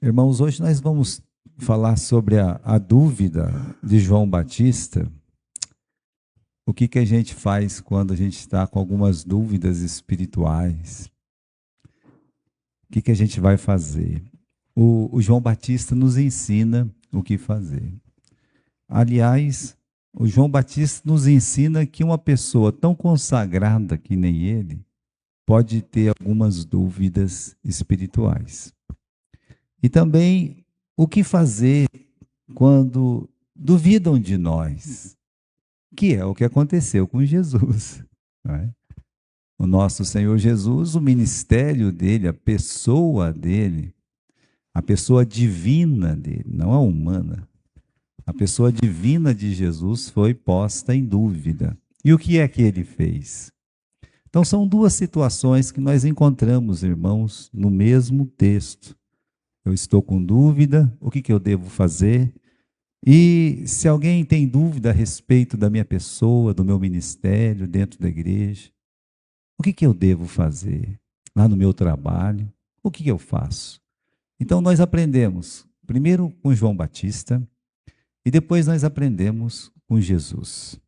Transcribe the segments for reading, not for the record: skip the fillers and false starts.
Irmãos, hoje nós vamos falar sobre a dúvida de João Batista. O que que a gente faz quando a gente está com algumas dúvidas espirituais? O que que a gente vai fazer? O João Batista nos ensina o que fazer. Aliás, o João Batista nos ensina que uma pessoa tão consagrada que nem ele pode ter algumas dúvidas espirituais. E também o que fazer quando duvidam de nós, que é o que aconteceu com Jesus. Não é? O nosso Senhor Jesus, o ministério dele, a pessoa divina dele, não a humana, a pessoa divina de Jesus foi posta em dúvida. E o que é que ele fez? Então, são duas situações que nós encontramos, irmãos, no mesmo texto. Eu estou com dúvida, o que eu devo fazer? E se alguém tem dúvida a respeito da minha pessoa, do meu ministério, dentro da igreja, o que eu devo fazer? Lá no meu trabalho, o que eu faço? Então nós aprendemos, primeiro com João Batista, e depois nós aprendemos com Jesus.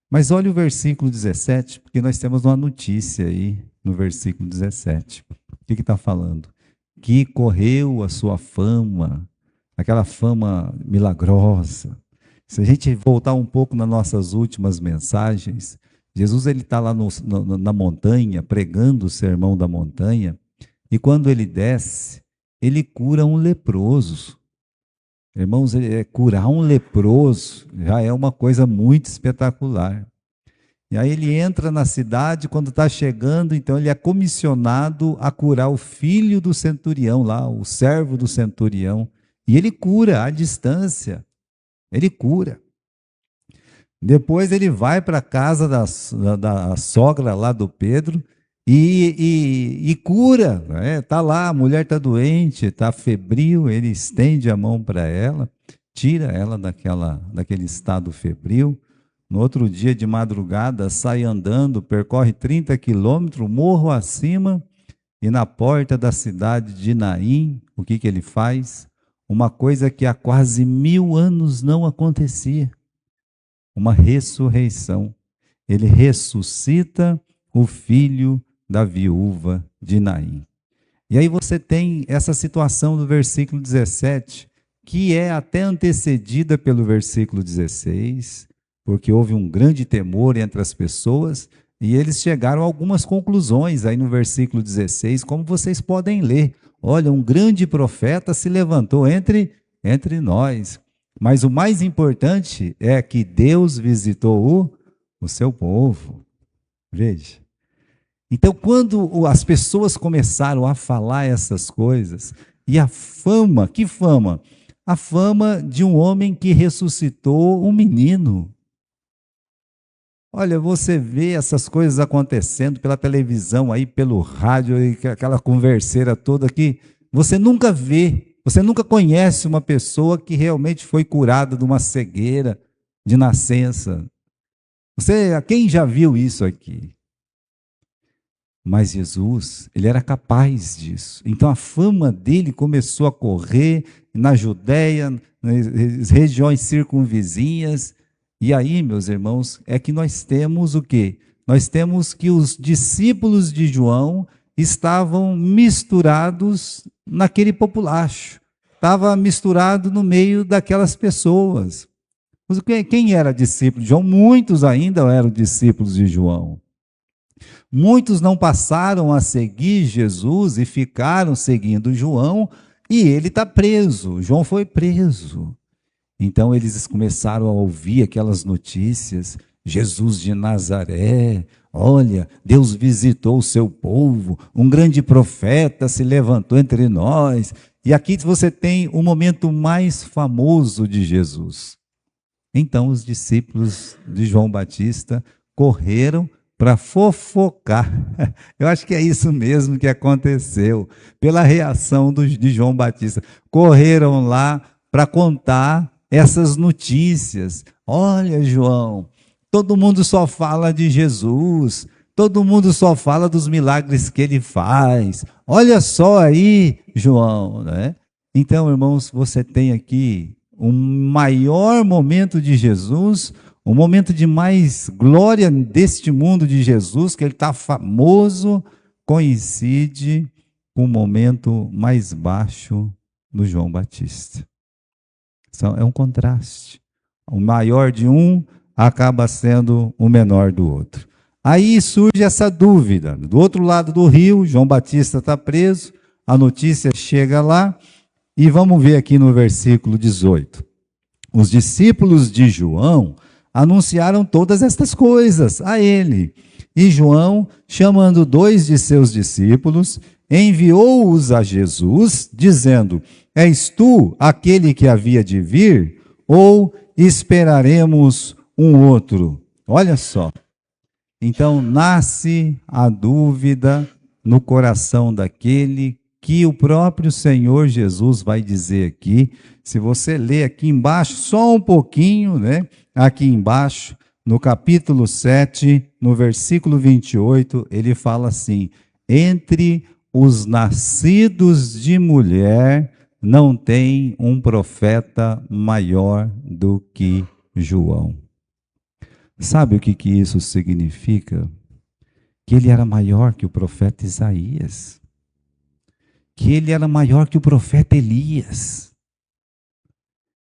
Mas olha o versículo 17, porque nós temos uma notícia aí no versículo 17. O que está falando? Que correu a sua fama, aquela fama milagrosa. Se a gente voltar um pouco nas nossas últimas mensagens, Jesus ele está lá na montanha, pregando o sermão da montanha, e quando ele desce, ele cura um leproso. Irmãos, curar um leproso já é uma coisa muito espetacular. E aí ele entra na cidade, quando está chegando, então ele é comissionado a curar o filho do centurião lá, o servo do centurião. E ele cura à distância. Ele cura. Depois ele vai para a casa da sogra lá do Pedro e cura. Está lá, a mulher está doente, está febril, ele estende a mão para ela, tira ela daquele estado febril. No outro dia de madrugada, sai andando, percorre 30 quilômetros, morro acima, e na porta da cidade de Naim, o que ele faz? Uma coisa que há quase 1000 anos não acontecia. Uma ressurreição. Ele ressuscita o filho da viúva de Naim. E aí você tem essa situação do versículo 17, que é até antecedida pelo versículo 16, porque houve um grande temor entre as pessoas, e eles chegaram a algumas conclusões aí no versículo 16, como vocês podem ler. Olha, um grande profeta se levantou entre nós. Mas o mais importante é que Deus visitou o seu povo. Veja. Então, quando as pessoas começaram a falar essas coisas, e a fama, que fama? A fama de um homem que ressuscitou um menino. Olha, você vê essas coisas acontecendo pela televisão, aí pelo rádio, aí, aquela converseira toda que você nunca vê, você nunca conhece uma pessoa que realmente foi curada de uma cegueira de nascença. Quem já viu isso aqui? Mas Jesus, ele era capaz disso. Então a fama dele começou a correr na Judéia, nas regiões circunvizinhas. E aí, meus irmãos, é que nós temos o quê? Nós temos que os discípulos de João estavam misturados naquele populacho. Estava misturado no meio daquelas pessoas. Mas quem era discípulo de João? Muitos ainda eram discípulos de João. Muitos não passaram a seguir Jesus e ficaram seguindo João, e ele está preso. João foi preso. Então eles começaram a ouvir aquelas notícias, Jesus de Nazaré, olha, Deus visitou o seu povo, um grande profeta se levantou entre nós. E aqui você tem o momento mais famoso de Jesus. Então os discípulos de João Batista correram para fofocar. Eu acho que é isso mesmo que aconteceu, pela reação de João Batista. Correram lá para contar essas notícias. Olha, João, todo mundo só fala de Jesus, todo mundo só fala dos milagres que ele faz. Olha só aí, João, né? Então, irmãos, você tem aqui um maior momento de Jesus, um momento de mais glória deste mundo de Jesus, que ele está famoso, coincide com o momento mais baixo do João Batista. É um contraste. O maior de um acaba sendo o menor do outro. Aí surge essa dúvida. Do outro lado do rio, João Batista está preso, a notícia chega lá, e vamos ver aqui no versículo 18. Os discípulos de João anunciaram todas estas coisas a ele. E João, chamando 2 de seus discípulos, enviou-os a Jesus, dizendo: És tu aquele que havia de vir, ou esperaremos um outro? Olha só. Então nasce a dúvida no coração daquele que o próprio Senhor Jesus vai dizer aqui. Se você ler aqui embaixo, só um pouquinho, né? Aqui embaixo, no capítulo 7, no versículo 28, ele fala assim: entre os nascidos de mulher não tem um profeta maior do que João. Sabe o que isso significa? Que ele era maior que o profeta Isaías. Que ele era maior que o profeta Elias.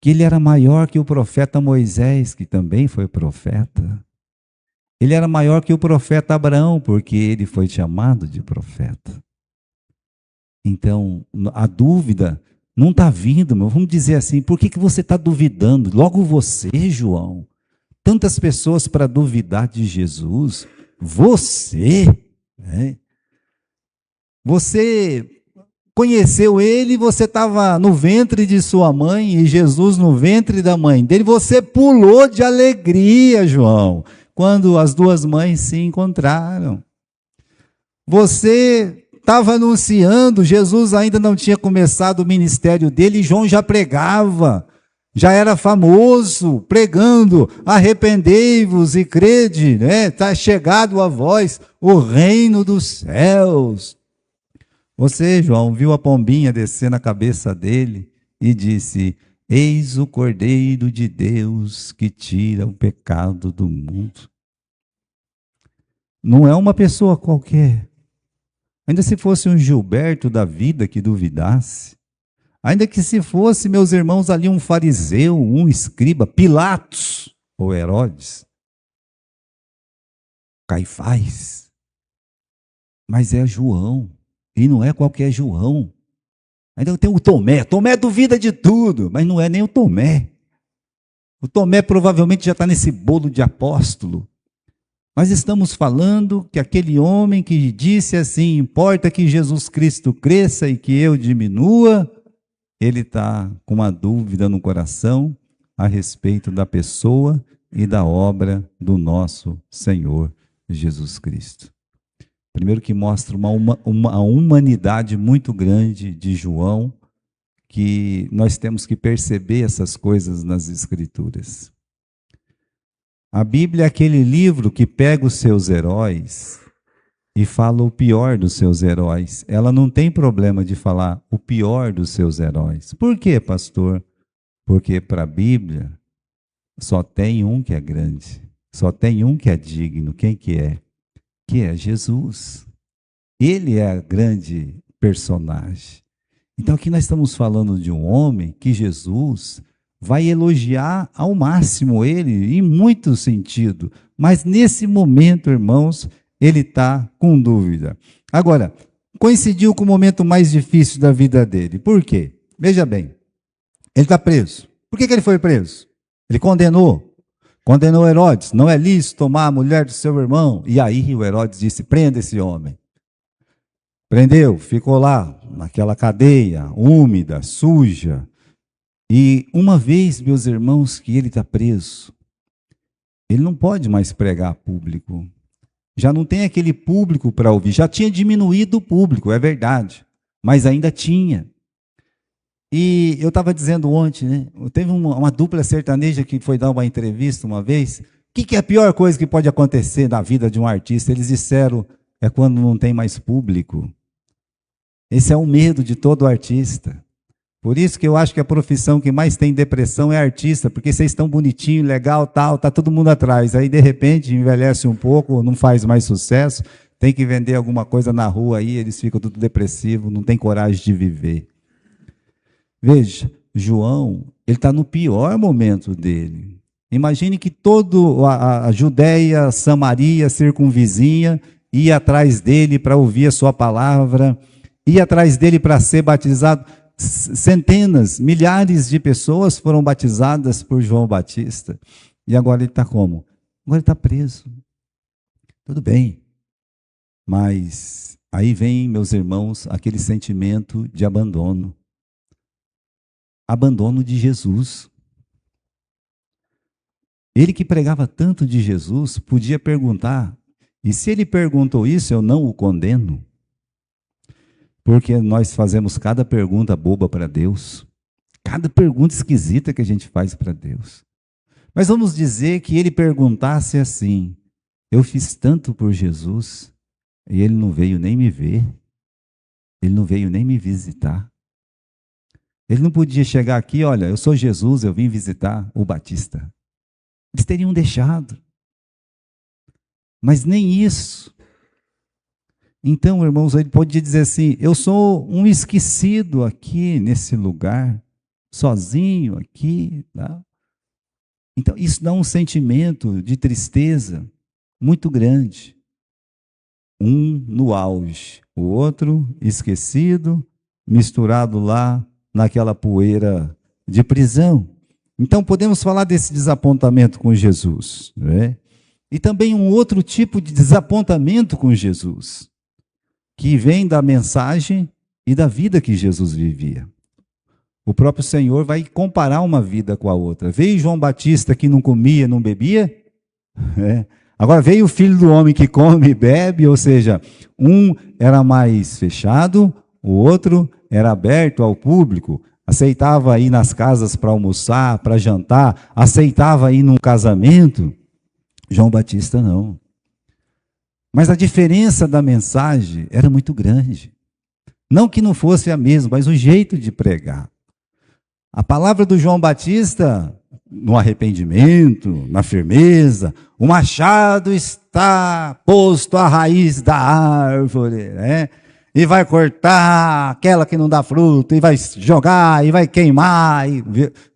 Que ele era maior que o profeta Moisés, que também foi profeta. Ele era maior que o profeta Abraão, porque ele foi chamado de profeta. Então, a dúvida não está vindo, meu. Vamos dizer assim, por que você está duvidando? Logo você, João. Tantas pessoas para duvidar de Jesus. Você, né? Você conheceu ele, você estava no ventre de sua mãe e Jesus no ventre da mãe dele. Você pulou de alegria, João, quando as duas mães se encontraram. Você estava anunciando, Jesus ainda não tinha começado o ministério dele, e João já pregava, já era famoso, pregando: arrependei-vos e crede, né? Está chegado a vós o reino dos céus. Você, João, viu a pombinha descer na cabeça dele e disse: eis o Cordeiro de Deus que tira o pecado do mundo. Não é uma pessoa qualquer. Ainda se fosse um Gilberto da vida que duvidasse, ainda que se fosse, meus irmãos, ali um fariseu, um escriba, Pilatos ou Herodes, Caifás, mas é João. E não é qualquer João. Ainda tem o Tomé. Tomé duvida de tudo, mas não é nem o Tomé. O Tomé provavelmente já está nesse bolo de apóstolo. Mas estamos falando que aquele homem que disse assim: importa que Jesus Cristo cresça e que eu diminua, ele está com uma dúvida no coração a respeito da pessoa e da obra do nosso Senhor Jesus Cristo. Primeiro, que mostra uma humanidade muito grande de João, que nós temos que perceber essas coisas nas Escrituras. A Bíblia é aquele livro que pega os seus heróis e fala o pior dos seus heróis. Ela não tem problema de falar o pior dos seus heróis. Por quê, pastor? Porque para a Bíblia só tem um que é grande, só tem um que é digno. Quem que é? Que é Jesus. Ele é a grande personagem. Então aqui nós estamos falando de um homem que Jesus vai elogiar ao máximo ele, em muito sentido. Mas nesse momento, irmãos, ele está com dúvida. Agora, coincidiu com o momento mais difícil da vida dele. Por quê? Veja bem, ele está preso. Por que ele foi preso? Ele condenou Herodes: não é lícito tomar a mulher do seu irmão. E aí o Herodes disse: prenda esse homem. Prendeu, ficou lá, naquela cadeia, úmida, suja. E uma vez, meus irmãos, que ele está preso, ele não pode mais pregar a público. Já não tem aquele público para ouvir. Já tinha diminuído o público, é verdade, mas ainda tinha. E eu estava dizendo ontem, né? Teve uma dupla sertaneja que foi dar uma entrevista uma vez. O que é a pior coisa que pode acontecer na vida de um artista? Eles disseram: é quando não tem mais público. Esse é o medo de todo artista. Por isso que eu acho que a profissão que mais tem depressão é artista, porque vocês estão bonitinho, legal, tal, tá todo mundo atrás. Aí de repente envelhece um pouco, não faz mais sucesso, tem que vender alguma coisa na rua aí, eles ficam tudo depressivo, não tem coragem de viver. Veja, João, ele está no pior momento dele. Imagine que toda a Judéia, Samaria, circunvizinha, ia atrás dele para ouvir a sua palavra, ia atrás dele para ser batizado. Centenas, milhares de pessoas foram batizadas por João Batista. E agora ele está como? Agora ele está preso. Tudo bem. Mas aí vem, meus irmãos, aquele sentimento de abandono. Abandono de Jesus. Ele que pregava tanto de Jesus, podia perguntar, e se ele perguntou isso, eu não o condeno. Porque nós fazemos cada pergunta boba para Deus, cada pergunta esquisita que a gente faz para Deus. Mas vamos dizer que ele perguntasse assim: eu fiz tanto por Jesus, e ele não veio nem me ver, ele não veio nem me visitar. Ele não podia chegar aqui, olha, eu sou Jesus, eu vim visitar o Batista. Eles teriam deixado. Mas nem isso. Então, irmãos, ele podia dizer assim: eu sou um esquecido aqui nesse lugar, sozinho aqui. Tá? Então, isso dá um sentimento de tristeza muito grande. Um no auge, o outro esquecido, misturado lá naquela poeira de prisão. Então, podemos falar desse desapontamento com Jesus, não é? E também um outro tipo de desapontamento com Jesus, que vem da mensagem e da vida que Jesus vivia. O próprio Senhor vai comparar uma vida com a outra. Veio João Batista que não comia, não bebia. Agora veio o Filho do Homem que come e bebe, ou seja, um era mais fechado, o outro era aberto ao público, aceitava ir nas casas para almoçar, para jantar, aceitava ir num casamento. João Batista não. Mas a diferença da mensagem era muito grande. Não que não fosse a mesma, mas o jeito de pregar. A palavra do João Batista, no arrependimento, na firmeza, o machado está posto à raiz da árvore, né? E vai cortar aquela que não dá fruto, e vai jogar, e vai queimar.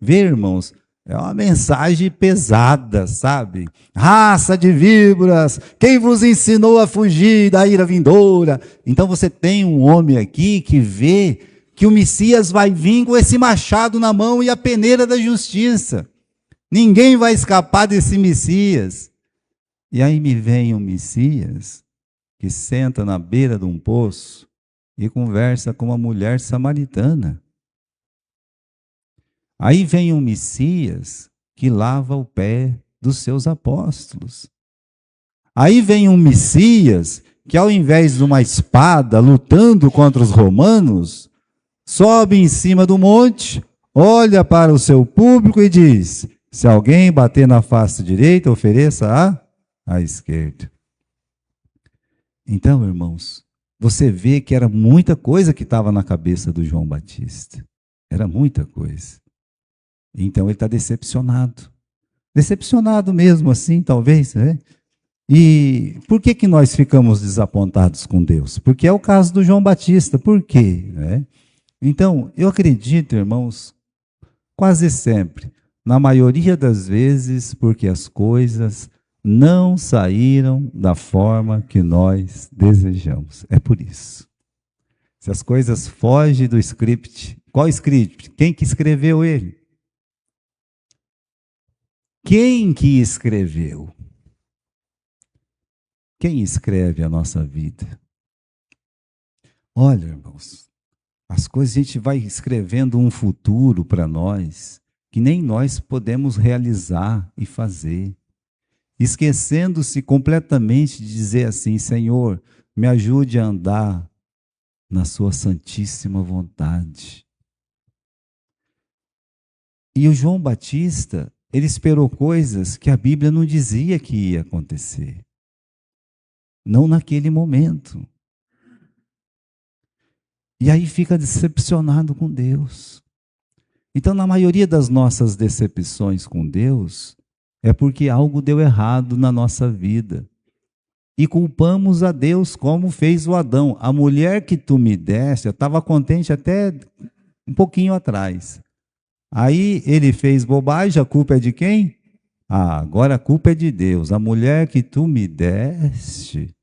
Vê, irmãos, é uma mensagem pesada, sabe? Raça de víboras, quem vos ensinou a fugir da ira vindoura? Então você tem um homem aqui que vê que o Messias vai vir com esse machado na mão e a peneira da justiça. Ninguém vai escapar desse Messias. E aí me vem um Messias que senta na beira de um poço e conversa com uma mulher samaritana. Aí vem um Messias que lava o pé dos seus apóstolos. Aí vem um Messias que, ao invés de uma espada lutando contra os romanos, sobe em cima do monte, olha para o seu público e diz: se alguém bater na face direita, ofereça à esquerda. Então, irmãos, você vê que era muita coisa que estava na cabeça do João Batista. Era muita coisa. Então ele está decepcionado. Decepcionado mesmo assim, talvez, né? E por que nós ficamos desapontados com Deus? Porque é o caso do João Batista. Por quê? Então, eu acredito, irmãos, quase sempre, na maioria das vezes, porque as coisas não saíram da forma que nós desejamos. É por isso. Se as coisas fogem do script, qual script? Quem que escreveu ele? Quem que escreveu? Quem escreve a nossa vida? Olha, irmãos, as coisas a gente vai escrevendo um futuro para nós que nem nós podemos realizar e fazer. Esquecendo-se completamente de dizer assim: Senhor, me ajude a andar na sua santíssima vontade. E o João Batista, ele esperou coisas que a Bíblia não dizia que ia acontecer. Não naquele momento. E aí fica decepcionado com Deus. Então, na maioria das nossas decepções com Deus, é porque algo deu errado na nossa vida. E culpamos a Deus como fez o Adão. A mulher que tu me deste, eu estava contente até um pouquinho atrás. Aí ele fez bobagem, a culpa é de quem? Ah, agora a culpa é de Deus. A mulher que tu me deste.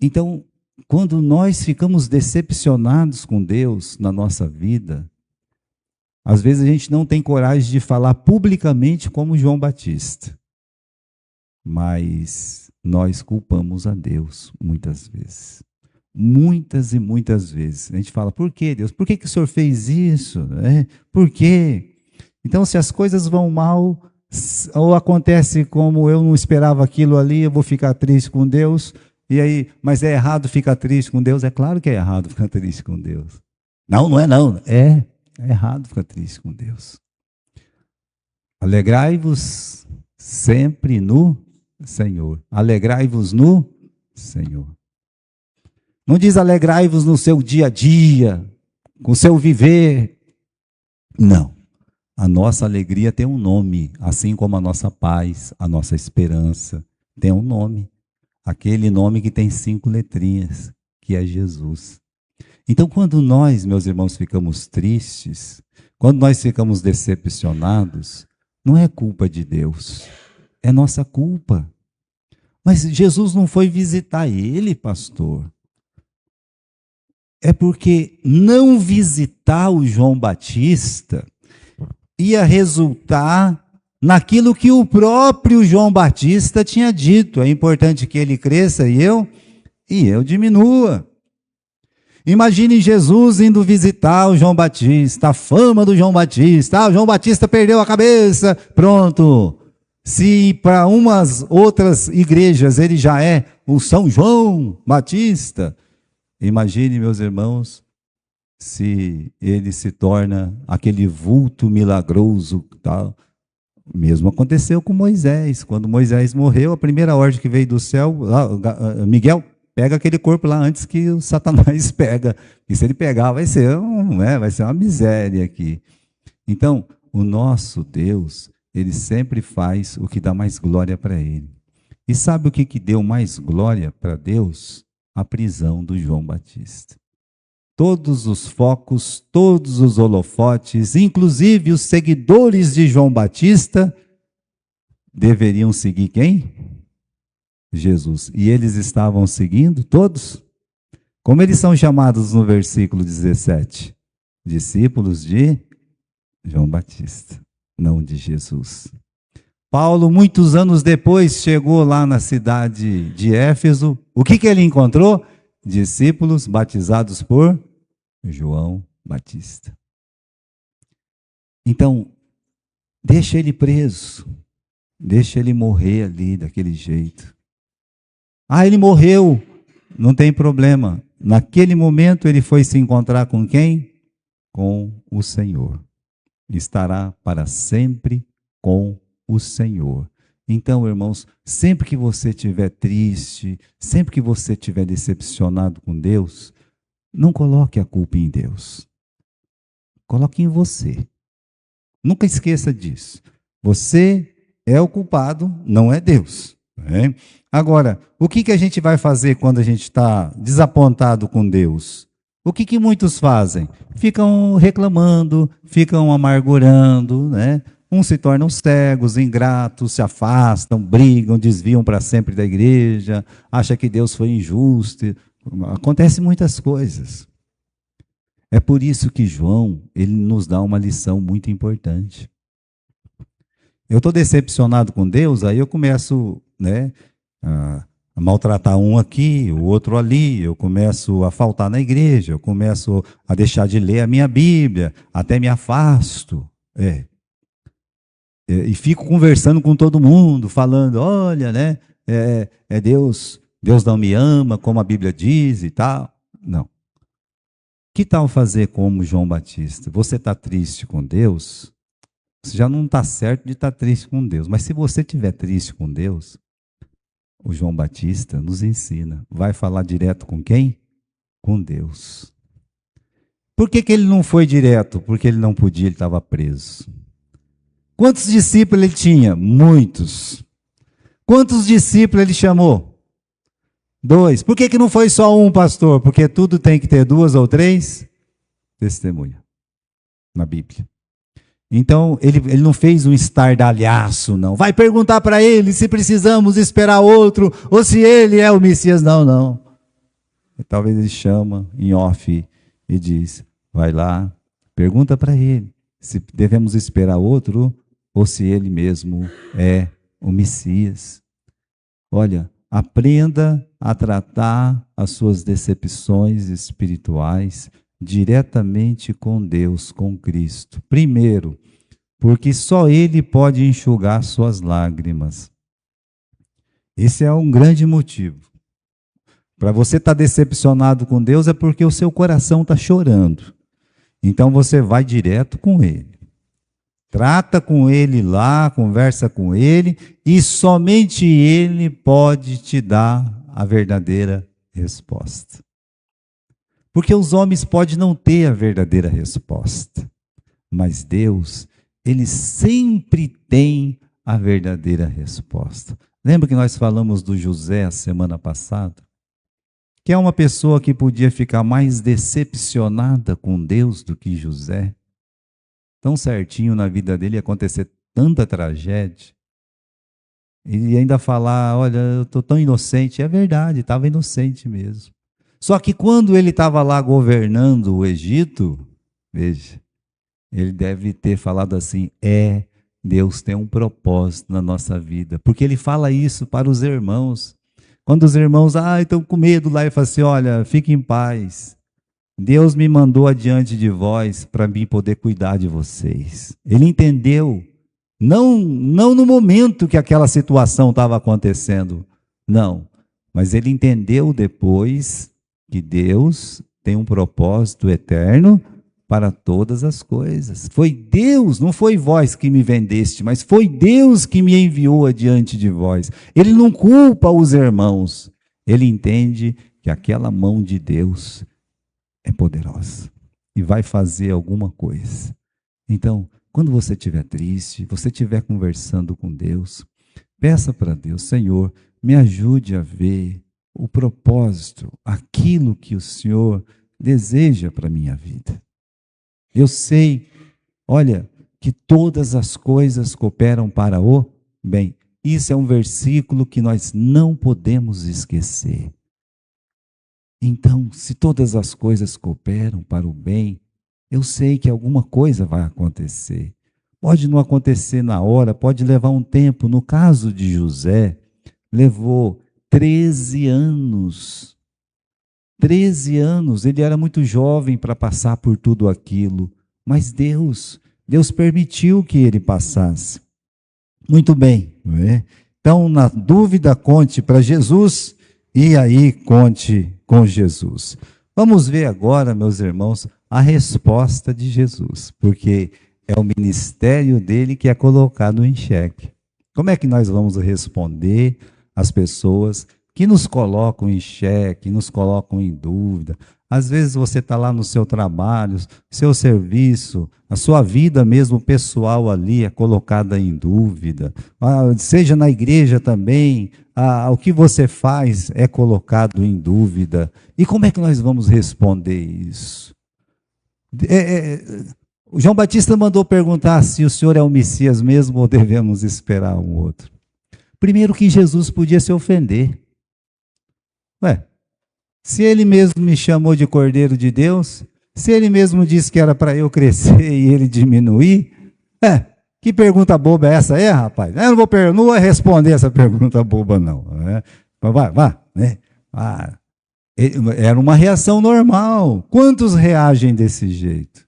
Então, quando nós ficamos decepcionados com Deus na nossa vida, às vezes a gente não tem coragem de falar publicamente como João Batista. Mas nós culpamos a Deus muitas vezes. Muitas e muitas vezes. A gente fala, por que Deus? Por que o Senhor fez isso? Por quê? Então, se as coisas vão mal, ou acontece como eu não esperava aquilo ali, eu vou ficar triste com Deus. E aí, mas é errado ficar triste com Deus? É claro que é errado ficar triste com Deus. Não, não é não. É errado ficar triste com Deus. Alegrai-vos sempre no Senhor. Alegrai-vos no Senhor. Não diz alegrai-vos no seu dia a dia, com o seu viver. Não. A nossa alegria tem um nome, assim como a nossa paz, a nossa esperança, tem um nome. Aquele nome que tem 5 letrinhas, que é Jesus. Então, quando nós, meus irmãos, ficamos tristes, quando nós ficamos decepcionados, não é culpa de Deus, é nossa culpa. Mas Jesus não foi visitar ele, pastor. É porque não visitar o João Batista ia resultar naquilo que o próprio João Batista tinha dito. É importante que ele cresça e eu diminua. Imagine Jesus indo visitar o João Batista, a fama do João Batista. O João Batista perdeu a cabeça, pronto. Se para umas outras igrejas ele já é o São João Batista, imagine, meus irmãos, se ele se torna aquele vulto milagroso, tal. Mesmo aconteceu com Moisés. Quando Moisés morreu, a primeira ordem que veio do céu, Miguel, pega aquele corpo lá antes que o Satanás pega. E se ele pegar, vai ser uma miséria aqui. Então, o nosso Deus, ele sempre faz o que dá mais glória para ele. E sabe o que deu mais glória para Deus? A prisão do João Batista. Todos os focos, todos os holofotes, inclusive os seguidores de João Batista, deveriam seguir quem? Jesus. E eles estavam seguindo todos? Como eles são chamados no versículo 17? Discípulos de João Batista, não de Jesus. Paulo, muitos anos depois, chegou lá na cidade de Éfeso. O que ele encontrou? Discípulos batizados por João Batista. Então, deixa ele preso. Deixa ele morrer ali daquele jeito. Ele morreu. Não tem problema. Naquele momento ele foi se encontrar com quem? Com o Senhor. Estará para sempre com o Senhor. Então, irmãos, sempre que você estiver triste, sempre que você estiver decepcionado com Deus, não coloque a culpa em Deus. Coloque em você. Nunca esqueça disso. Você é o culpado, não é Deus. Né? Agora, o que a gente vai fazer quando a gente está desapontado com Deus? O que muitos fazem? Ficam reclamando, ficam amargurando, né? Uns se tornam cegos, ingratos, se afastam, brigam, desviam para sempre da igreja, acham que Deus foi injusto. Acontecem muitas coisas. É por isso que João, ele nos dá uma lição muito importante. Eu estou decepcionado com Deus, aí eu começo, né, a maltratar um aqui, o outro ali, eu começo a faltar na igreja, eu começo a deixar de ler a minha Bíblia, até me afasto. E fico conversando com todo mundo, falando, olha, né, Deus não me ama, como a Bíblia diz e tal. Não. Que tal fazer como João Batista? Você está triste com Deus? Você já não está certo de estar triste com Deus. Mas se você estiver triste com Deus, o João Batista nos ensina. Vai falar direto com quem? Com Deus. Por que ele não foi direto? Porque ele não podia, ele estava preso. Quantos discípulos ele tinha? Muitos. Quantos discípulos ele chamou? 2. Por que não foi só um, pastor? Porque tudo tem que ter 2 ou 3 testemunhas na Bíblia. Então, ele não fez um estardalhaço, não. Vai perguntar para ele se precisamos esperar outro, ou se ele é o Messias. Não. E talvez ele chama em off e diz, vai lá, pergunta para ele se devemos esperar outro, ou se ele mesmo é o Messias. Olha, aprenda a tratar as suas decepções espirituais diretamente com Deus, com Cristo. Primeiro, porque só Ele pode enxugar suas lágrimas. Esse é um grande motivo. Para você estar decepcionado com Deus é porque o seu coração está chorando. Então você vai direto com Ele. Trata com Ele lá, conversa com Ele, e somente Ele pode te dar a verdadeira resposta. Porque os homens podem não ter a verdadeira resposta, mas Deus, Ele sempre tem a verdadeira resposta. Lembra que nós falamos do José a semana passada? Que é uma pessoa que podia ficar mais decepcionada com Deus do que José. Tão certinho na vida dele acontecer tanta tragédia. E ainda falar, olha, eu estou tão inocente. É verdade, estava inocente mesmo. Só que quando ele estava lá governando o Egito, veja, ele deve ter falado assim, Deus tem um propósito na nossa vida. Porque ele fala isso para os irmãos. Quando os irmãos, estão com medo lá, ele fala assim, olha, fique em paz. Deus me mandou adiante de vós para mim poder cuidar de vocês. Ele entendeu, não no momento que aquela situação estava acontecendo, não. Mas ele entendeu depois que Deus tem um propósito eterno para todas as coisas. Foi Deus, não foi vós que me vendeste, mas foi Deus que me enviou adiante de vós. Ele não culpa os irmãos. Ele entende que aquela mão de Deus é poderosa e vai fazer alguma coisa. Então, quando você estiver triste, você estiver conversando com Deus, peça para Deus, Senhor, me ajude a ver o propósito, aquilo que o Senhor deseja para a minha vida. Eu sei, olha, que todas as coisas cooperam para o bem. Isso é um versículo que nós não podemos esquecer. Então, se todas as coisas cooperam para o bem, eu sei que alguma coisa vai acontecer. Pode não acontecer na hora, pode levar um tempo. No caso de José, levou 13 anos. 13 anos, ele era muito jovem para passar por tudo aquilo. Mas Deus permitiu que ele passasse. Muito bem, não é? Então, na dúvida, conte para Jesus e aí conte com Jesus. Vamos ver agora, meus irmãos, a resposta de Jesus, porque é o ministério dele que é colocado em xeque. Como é que nós vamos responder às pessoas que nos colocam em xeque, nos colocam em dúvida? Às vezes você está lá no seu trabalho, seu serviço, a sua vida mesmo pessoal ali é colocada em dúvida. Seja na igreja também, o que você faz é colocado em dúvida. E como é que nós vamos responder isso? O João Batista mandou perguntar se o Senhor é o Messias mesmo ou devemos esperar um outro. Primeiro que Jesus podia se ofender. Se ele mesmo me chamou de Cordeiro de Deus, se ele mesmo disse que era para eu crescer e ele diminuir, que pergunta boba é essa aí, rapaz? Eu não vou responder essa pergunta boba, não. Vai, né? Era uma reação normal. Quantos reagem desse jeito?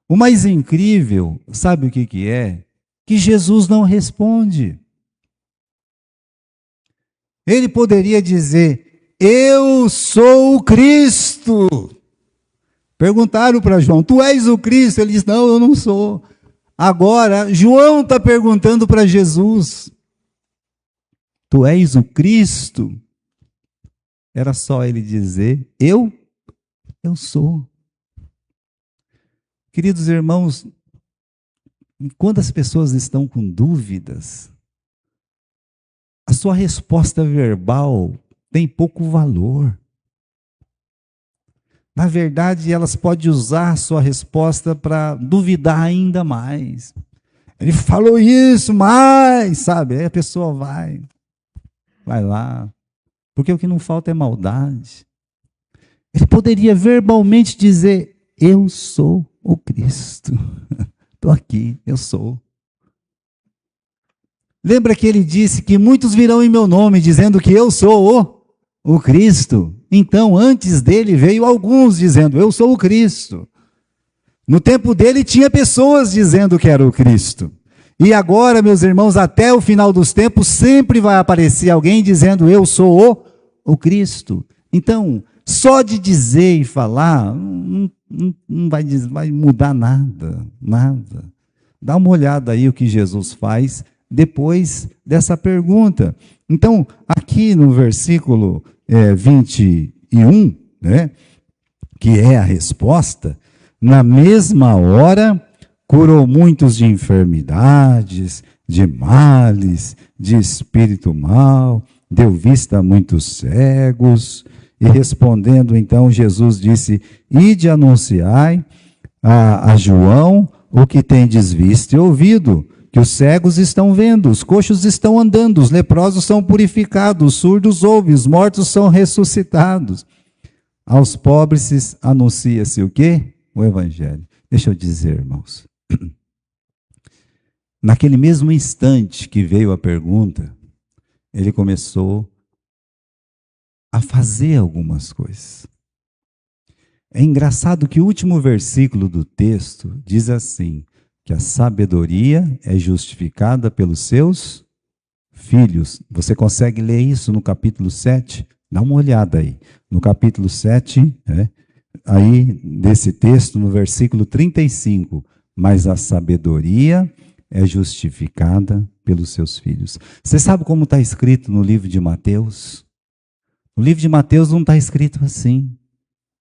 O mais incrível, sabe o que é? Que Jesus não responde. Ele poderia dizer, eu sou o Cristo. Perguntaram para João, tu és o Cristo? Ele disse, não, eu não sou. Agora, João está perguntando para Jesus, tu és o Cristo? Era só ele dizer, eu sou. Queridos irmãos, quando as pessoas estão com dúvidas, a sua resposta verbal tem pouco valor. Na verdade, elas podem usar a sua resposta para duvidar ainda mais. Ele falou isso, mas, sabe? Aí a pessoa vai lá. Porque o que não falta é maldade. Ele poderia verbalmente dizer: eu sou o Cristo. Estou aqui, eu sou. Lembra que ele disse que muitos virão em meu nome, dizendo que eu sou o Cristo? Então, antes dele veio alguns dizendo: eu sou o Cristo. No tempo dele tinha pessoas dizendo que era o Cristo. E agora, meus irmãos, até o final dos tempos, sempre vai aparecer alguém dizendo: eu sou o Cristo. Então, só de dizer e falar, não vai mudar nada, nada. Dá uma olhada aí o que Jesus faz depois dessa pergunta. Então, aqui no versículo 21, né, que é a resposta, na mesma hora curou muitos de enfermidades, de males, de espírito mau, deu vista a muitos cegos. E respondendo então, Jesus disse: ide anunciai a João o que tendes visto e ouvido, que os cegos estão vendo, os coxos estão andando, os leprosos são purificados, os surdos ouvem, os mortos são ressuscitados. Aos pobres anuncia-se o quê? O Evangelho. Deixa eu dizer, irmãos. Naquele mesmo instante que veio a pergunta, ele começou a fazer algumas coisas. É engraçado que o último versículo do texto diz assim, que a sabedoria é justificada pelos seus filhos. Você consegue ler isso no capítulo 7? Dá uma olhada aí. No capítulo 7, aí desse texto, no versículo 35, mas a sabedoria é justificada pelos seus filhos. Você sabe como está escrito no livro de Mateus? No livro de Mateus não está escrito assim.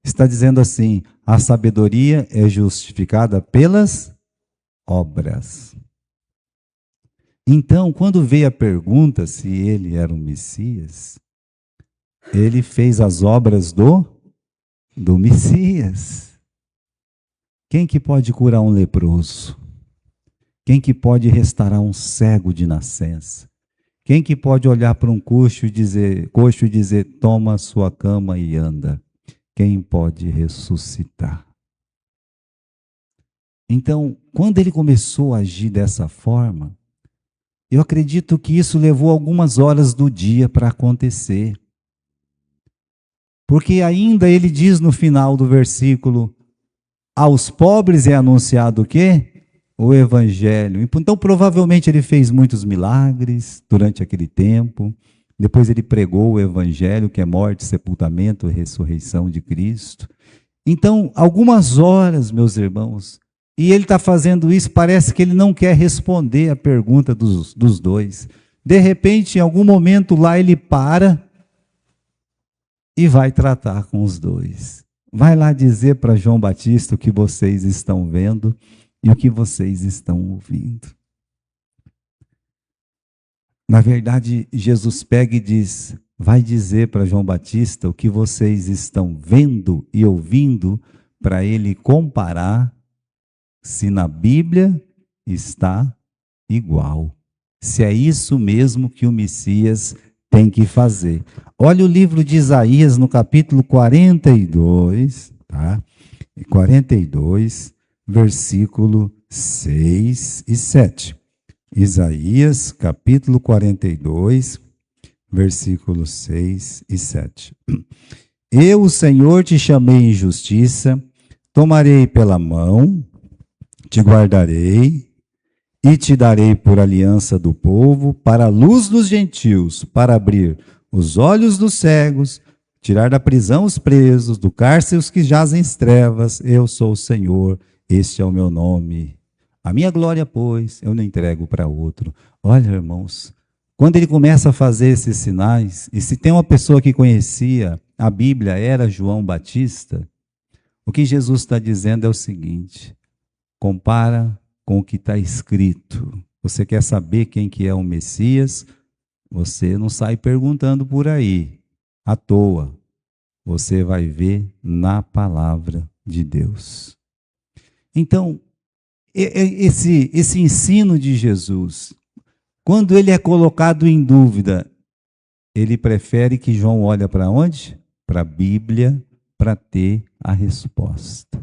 Está dizendo assim: a sabedoria é justificada pelas obras. Então, quando veio a pergunta se ele era o Messias, ele fez as obras do Messias. Quem que pode curar um leproso? Quem que pode restaurar um cego de nascença? Quem que pode olhar para um coxo e dizer, toma sua cama e anda? Quem pode ressuscitar? Então, quando ele começou a agir dessa forma, eu acredito que isso levou algumas horas do dia para acontecer. Porque ainda ele diz no final do versículo: aos pobres é anunciado o quê? O Evangelho. Então, provavelmente ele fez muitos milagres durante aquele tempo. Depois ele pregou o Evangelho, que é morte, sepultamento e ressurreição de Cristo. Então, algumas horas, meus irmãos, e ele está fazendo isso, parece que ele não quer responder a pergunta dos dois. De repente, em algum momento lá, ele para e vai tratar com os dois. Vai lá dizer para João Batista o que vocês estão vendo e o que vocês estão ouvindo. Na verdade, Jesus pega e diz: vai dizer para João Batista o que vocês estão vendo e ouvindo, para ele comparar se na Bíblia está igual. Se é isso mesmo que o Messias tem que fazer. Olha o livro de Isaías no capítulo 42, tá? 42, versículo 6 e 7. Isaías, capítulo 42, versículos 6 e 7. Eu, o Senhor, te chamei em justiça, tomarei pela mão, te guardarei e te darei por aliança do povo, para a luz dos gentios, para abrir os olhos dos cegos, tirar da prisão os presos, do cárcere os que jazem em trevas. Eu sou o Senhor, este é o meu nome. A minha glória, pois, eu não entrego para outro. Olha, irmãos, quando ele começa a fazer esses sinais, e se tem uma pessoa que conhecia a Bíblia, era João Batista, o que Jesus está dizendo é o seguinte: compara com o que está escrito. Você quer saber quem que é o Messias? Você não sai perguntando por aí, à toa. Você vai ver na palavra de Deus. Então, esse ensino de Jesus, quando ele é colocado em dúvida, ele prefere que João olhe para onde? Para a Bíblia, para ter a resposta.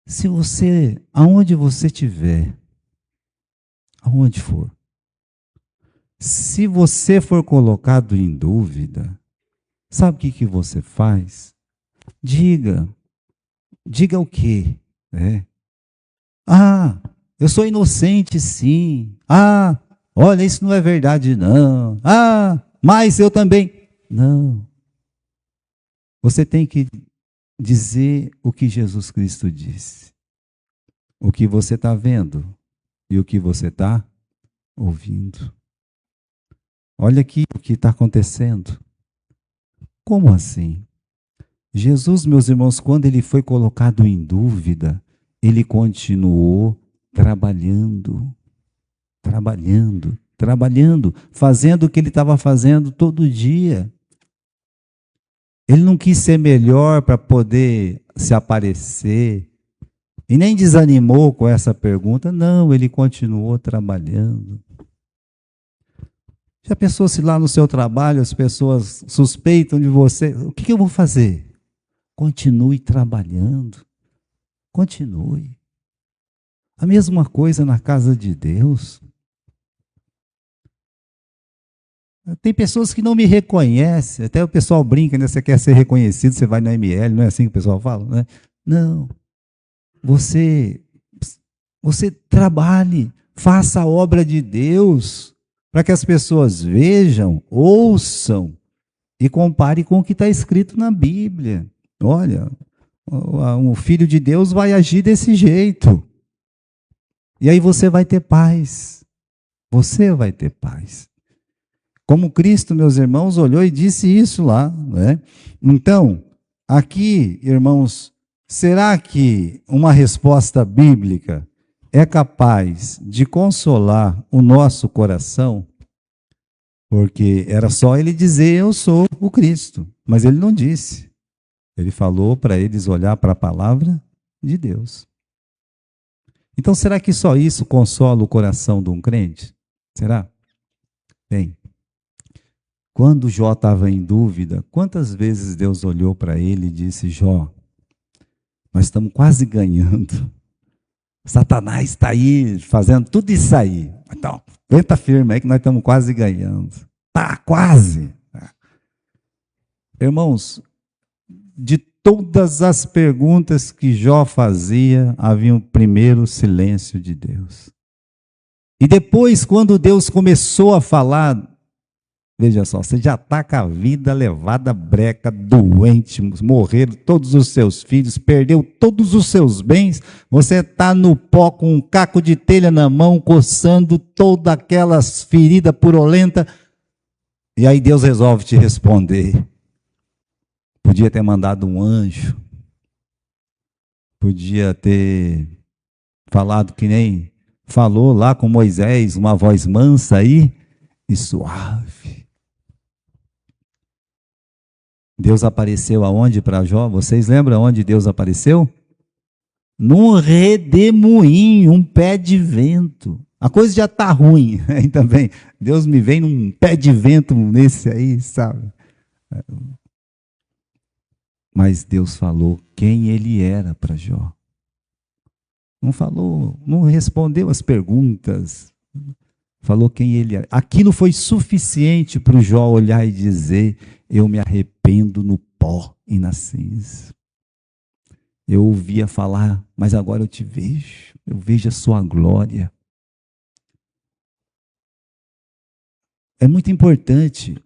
Se você, aonde você estiver, aonde for, se você for colocado em dúvida, sabe o que você faz? Diga o quê? Eu sou inocente, sim. Olha, isso não é verdade, não. Mas eu também. Não. Você tem que dizer o que Jesus Cristo disse. O que você está vendo e o que você está ouvindo. Olha aqui o que está acontecendo. Como assim? Jesus, meus irmãos, quando ele foi colocado em dúvida, ele continuou trabalhando, fazendo o que ele estava fazendo todo dia. Ele não quis ser melhor para poder se aparecer, e nem desanimou com essa pergunta. Não, ele continuou trabalhando. Já pensou se lá no seu trabalho as pessoas suspeitam de você? O que eu vou fazer? Continue trabalhando. Continue. A mesma coisa na casa de Deus. Tem pessoas que não me reconhecem, até o pessoal brinca, né? Você quer ser reconhecido, você vai no ML, não é assim que o pessoal fala, né? Não. Você trabalhe, faça a obra de Deus, para que as pessoas vejam, ouçam e compare com o que está escrito na Bíblia. Olha, o Filho de Deus vai agir desse jeito. E aí você vai ter paz. Você vai ter paz. Como Cristo, meus irmãos, olhou e disse isso lá, né? Então, aqui, irmãos, será que uma resposta bíblica é capaz de consolar o nosso coração? Porque era só ele dizer, eu sou o Cristo. Mas ele não disse. Ele falou para eles olhar para a palavra de Deus. Então, será que só isso consola o coração de um crente? Será? Bem, quando Jó estava em dúvida, quantas vezes Deus olhou para ele e disse, Jó, nós estamos quase ganhando. Satanás está aí fazendo tudo isso aí. Então, aguenta firme aí que nós estamos quase ganhando. Tá, quase. Irmãos, de todas as perguntas que Jó fazia, havia um primeiro silêncio de Deus. E depois, quando Deus começou a falar, veja só, você já está com a vida levada breca, doente, morreram todos os seus filhos, perdeu todos os seus bens, você está no pó com um caco de telha na mão, coçando todas aquelas feridas purulentas, e aí Deus resolve te responder. Podia ter mandado um anjo, podia ter falado que nem falou lá com Moisés, uma voz mansa aí e suave. Deus apareceu aonde para Jó? Vocês lembram onde Deus apareceu? Num redemoinho, um pé de vento. A coisa já está ruim, aí também. Deus me vem num pé de vento nesse aí, sabe? Mas Deus falou quem ele era para Jó. Não falou, não respondeu as perguntas. Falou quem ele era. Aquilo foi suficiente para o Jó olhar e dizer, eu me arrependo no pó e na cinza. Eu ouvia falar, mas agora eu te vejo. Eu vejo a sua glória. É muito importante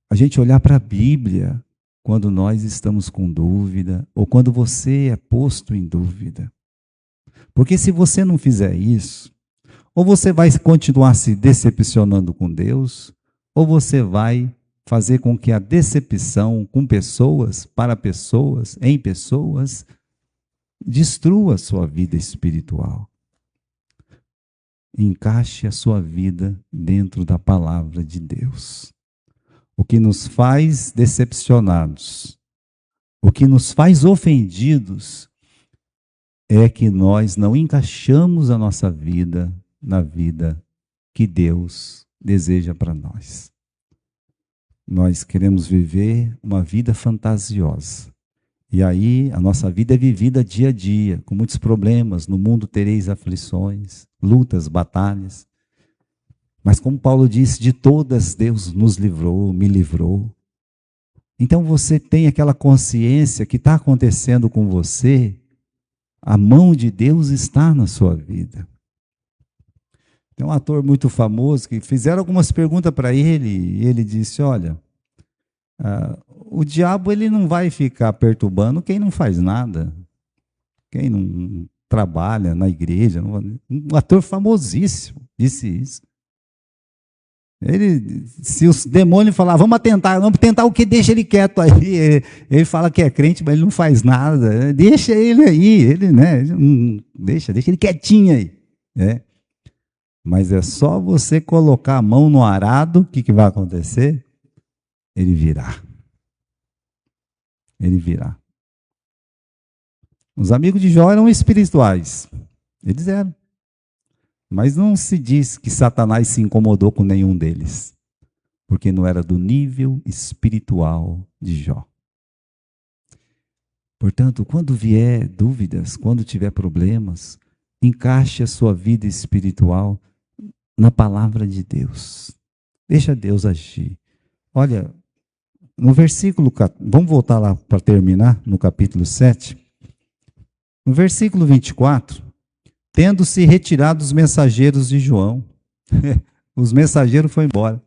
a gente olhar para a Bíblia quando nós estamos com dúvida, ou quando você é posto em dúvida. Porque se você não fizer isso, ou você vai continuar se decepcionando com Deus, ou você vai fazer com que a decepção com pessoas, para pessoas, em pessoas, destrua a sua vida espiritual. Encaixe a sua vida dentro da palavra de Deus. O que nos faz decepcionados, o que nos faz ofendidos, é que nós não encaixamos a nossa vida na vida que Deus deseja para nós. Nós queremos viver uma vida fantasiosa. E aí a nossa vida é vivida dia a dia, com muitos problemas. No mundo tereis aflições, lutas, batalhas. Mas como Paulo disse, de todas Deus nos livrou, me livrou. Então você tem aquela consciência que está acontecendo com você, a mão de Deus está na sua vida. Tem um ator muito famoso que fizeram algumas perguntas para ele, e ele disse, olha, o diabo ele não vai ficar perturbando quem não faz nada, quem não trabalha na igreja. Um ator famosíssimo disse isso. Se os demônios falar, vamos tentar o que? Deixa ele quieto aí. Ele fala que é crente, mas ele não faz nada. Deixa ele aí, deixa ele quietinho aí. Mas é só você colocar a mão no arado, o que vai acontecer? Ele virá. Ele virá. Os amigos de Jó eram espirituais. Eles eram. Mas não se diz que Satanás se incomodou com nenhum deles, porque não era do nível espiritual de Jó. Portanto, quando vier dúvidas, quando tiver problemas, encaixe a sua vida espiritual na palavra de Deus. Deixa Deus agir. Olha, no versículo, vamos voltar lá para terminar, no capítulo 7. No versículo 24, tendo-se retirado os mensageiros de João, os mensageiros foram embora.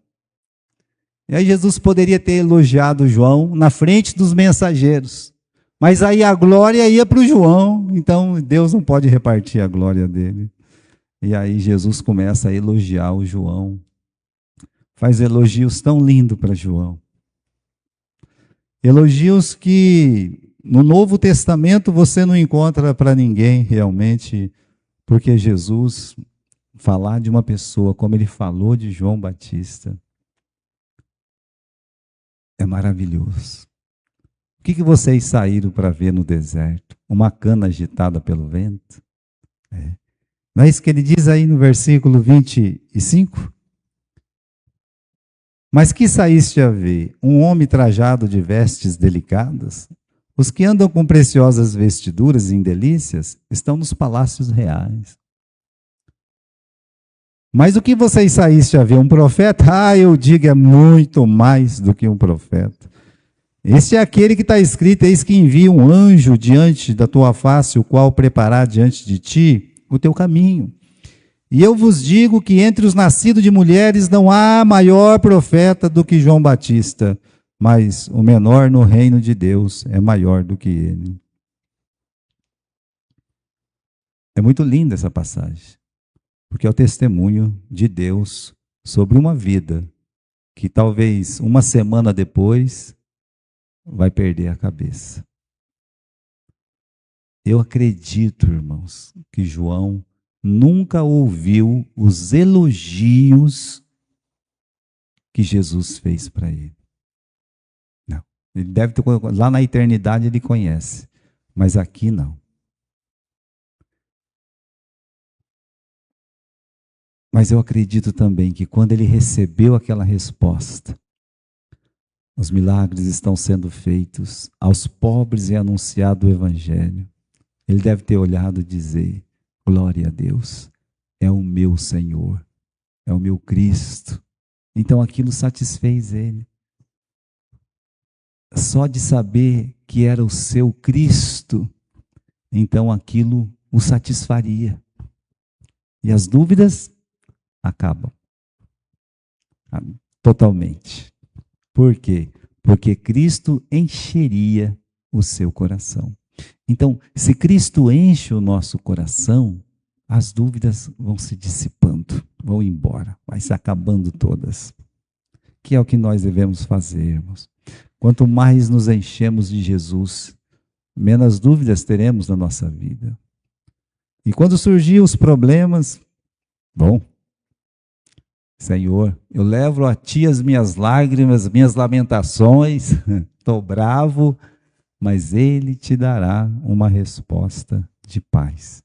E aí Jesus poderia ter elogiado João na frente dos mensageiros, mas aí a glória ia para o João, então Deus não pode repartir a glória dele. E aí Jesus começa a elogiar o João, faz elogios tão lindos para João. Elogios que no Novo Testamento você não encontra para ninguém realmente, porque Jesus falar de uma pessoa como ele falou de João Batista é maravilhoso. O que vocês saíram para ver no deserto? Uma cana agitada pelo vento? Não é isso que ele diz aí no versículo 25? Mas que saíste a ver? Um homem trajado de vestes delicadas? Os que andam com preciosas vestiduras em delícias estão nos palácios reais. Mas o que vocês saíste a ver? Um profeta? Eu digo, é muito mais do que um profeta. Este é aquele que está escrito, eis que envia um anjo diante da tua face, o qual preparar diante de ti o teu caminho. E eu vos digo que entre os nascidos de mulheres não há maior profeta do que João Batista, mas o menor no reino de Deus é maior do que ele. É muito linda essa passagem, porque é o testemunho de Deus sobre uma vida que talvez uma semana depois vai perder a cabeça. Eu acredito, irmãos, que João nunca ouviu os elogios que Jesus fez para ele. Não. Ele deve ter, lá na eternidade ele conhece, mas aqui não. Mas eu acredito também que quando ele recebeu aquela resposta, os milagres estão sendo feitos, aos pobres é anunciado o evangelho. Ele deve ter olhado e dizer, glória a Deus, é o meu Senhor, é o meu Cristo. Então aquilo satisfez ele. Só de saber que era o seu Cristo, então aquilo o satisfaria. E as dúvidas acabam. Totalmente. Por quê? Porque Cristo encheria o seu coração. Então, se Cristo enche o nosso coração, as dúvidas vão se dissipando, vão embora, vai se acabando todas. Que é o que nós devemos fazer, irmãos. Quanto mais nos enchemos de Jesus, menos dúvidas teremos na nossa vida. E quando surgir os problemas, bom, Senhor, eu levo a Ti as minhas lágrimas, minhas lamentações, estou bravo, mas Ele te dará uma resposta de paz.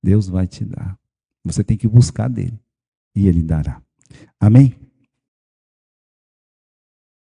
Deus vai te dar. Você tem que buscar dele e Ele dará. Amém?